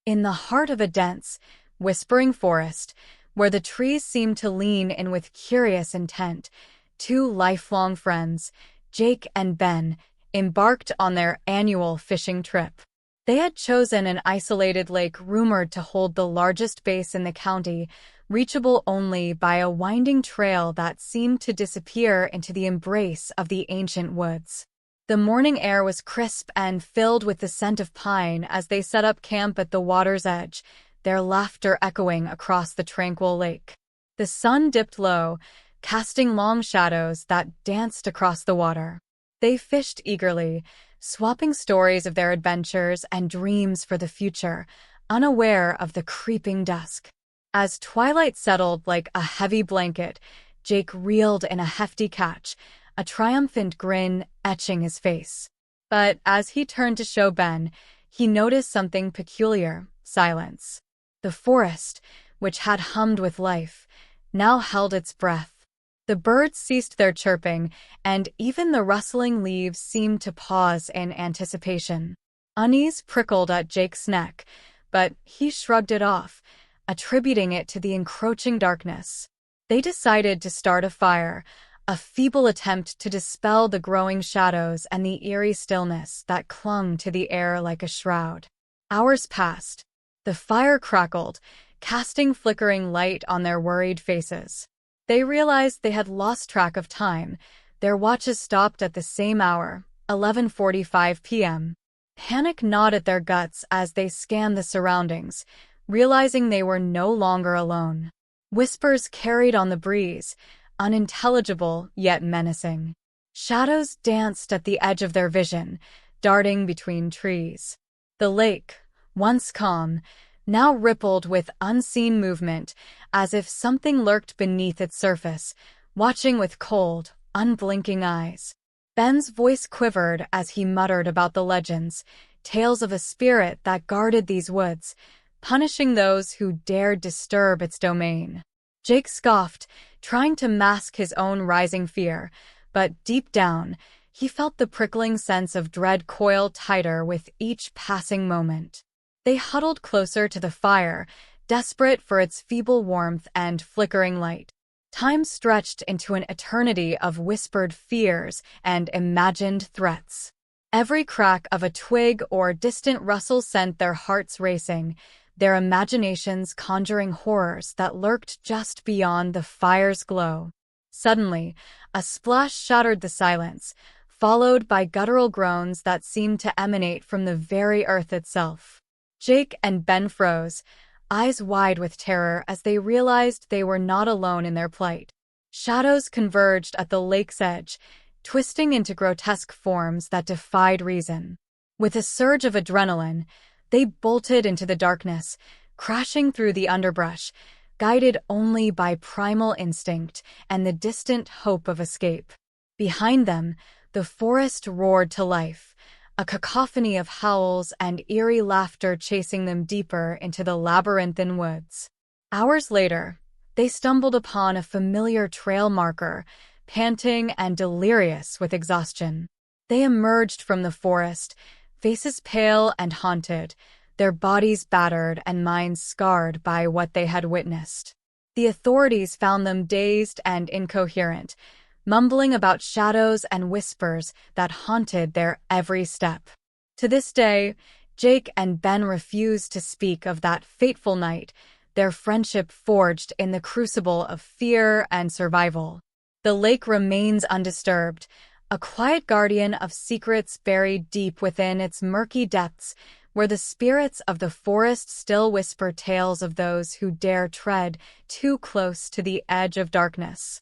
In the heart of a dense, whispering forest, where the trees seemed to lean in with curious intent, two lifelong friends, Jake and Ben, embarked on their annual fishing trip. They had chosen an isolated lake rumored to hold the largest bass in the county, reachable only by a winding trail that seemed to disappear into the embrace of the ancient woods. The morning air was crisp and filled with the scent of pine as they set up camp at the water's edge, their laughter echoing across the tranquil lake. The sun dipped low, casting long shadows that danced across the water. They fished eagerly, swapping stories of their adventures and dreams for the future, unaware of the creeping dusk. As twilight settled like a heavy blanket, Jake reeled in a hefty catch, a triumphant grin etching his face. But as he turned to show Ben, he noticed something peculiar: silence. The forest, which had hummed with life, now held its breath. The birds ceased their chirping, and even the rustling leaves seemed to pause in anticipation. Unease prickled at Jake's neck, but he shrugged it off, attributing it to the encroaching darkness. They decided to start a fire, a feeble attempt to dispel the growing shadows and the eerie stillness that clung to the air like a shroud. Hours passed. The fire crackled, casting flickering light on their worried faces. They realized they had lost track of time. Their watches stopped at the same hour, 11:45 p.m. Panic gnawed at their guts as they scanned the surroundings, realizing they were no longer alone. Whispers carried on the breeze, unintelligible yet menacing. Shadows danced at the edge of their vision, darting between trees. The lake, once calm, now rippled with unseen movement, as if something lurked beneath its surface, watching with cold, unblinking eyes. Ben's voice quivered as he muttered about the legends, tales of a spirit that guarded these woods, punishing those who dared disturb its domain. Jake scoffed, trying to mask his own rising fear, but deep down, he felt the prickling sense of dread coil tighter with each passing moment. They huddled closer to the fire, desperate for its feeble warmth and flickering light. Time stretched into an eternity of whispered fears and imagined threats. Every crack of a twig or distant rustle sent their hearts racing, their imaginations conjuring horrors that lurked just beyond the fire's glow. Suddenly, a splash shattered the silence, followed by guttural groans that seemed to emanate from the very earth itself. Jake and Ben froze, eyes wide with terror as they realized they were not alone in their plight. Shadows converged at the lake's edge, twisting into grotesque forms that defied reason. With a surge of adrenaline, they bolted into the darkness, crashing through the underbrush, guided only by primal instinct and the distant hope of escape. Behind them, the forest roared to life, a cacophony of howls and eerie laughter chasing them deeper into the labyrinthine woods. Hours later, they stumbled upon a familiar trail marker, panting and delirious with exhaustion. They emerged from the forest, faces pale and haunted, their bodies battered and minds scarred by what they had witnessed. The authorities found them dazed and incoherent, mumbling about shadows and whispers that haunted their every step. To this day, Jake and Ben refuse to speak of that fateful night, their friendship forged in the crucible of fear and survival. The lake remains undisturbed, a quiet guardian of secrets buried deep within its murky depths, where the spirits of the forest still whisper tales of those who dare tread too close to the edge of darkness.